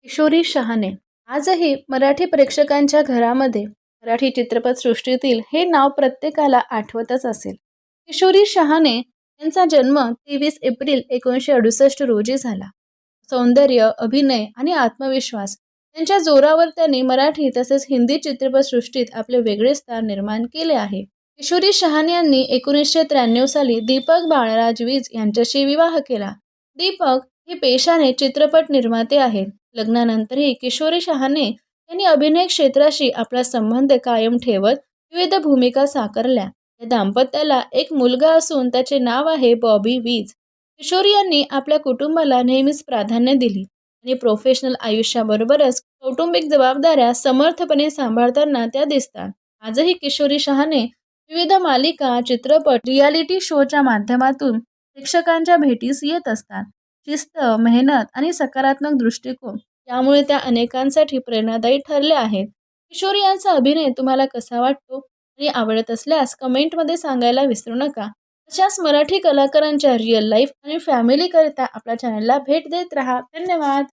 किशोरी शहाणे आजही मराठी प्रेक्षकांच्या घरामध्ये मराठी चित्रपटसृष्टीतील हे नाव प्रत्येकाला आठवतच असेल. किशोरी शहाणे यांचा जन्म 23 एप्रिल 1968 रोजी झाला. सौंदर्य, अभिनय आणि आत्मविश्वास यांच्या जोरावर त्यांनी मराठी तसेच हिंदी चित्रपटसृष्टीत आपले वेगळे स्थान निर्माण केले आहे. किशोरी शहाणे यांनी 1993 साली दीपक बाळराज वीज यांच्याशी विवाह केला. दीपक हे पेशाने चित्रपट निर्माते आहेत. लग्नानंतरही किशोरी शहाणे यांनी अभिनय क्षेत्राशी आपला संबंध कायम ठेवत विविध भूमिका साकारल्या. या दाम्पत्याला एक मुलगा असून त्याचे नाव आहे बॉबी वीज. किशोरी यांनी आपल्या कुटुंबाला नेहमीच प्राधान्य दिली आणि प्रोफेशनल आयुष्याबरोबरच कौटुंबिक जबाबदाऱ्या समर्थपणे सांभाळताना त्या दिसतात. आजही किशोरी शहाणे विविध मालिका, चित्रपट, रियालिटी शोच्या माध्यमातून प्रेक्षकांच्या भेटीस येत असतात. शिस्त, मेहनत आणि सकारात्मक दृष्टिकोन यामुळे त्या अनेकांसाठी प्रेरणादायी ठरल्या आहेत. किशोरी यांचा अभिनय तुम्हाला कसा वाटतो आणि आवडत असल्यास कमेंटमध्ये सांगायला विसरू नका. अशाच मराठी कलाकारांच्या रिअल लाईफ आणि फॅमिलीकरिता आपल्या चॅनलला भेट देत राहा. धन्यवाद.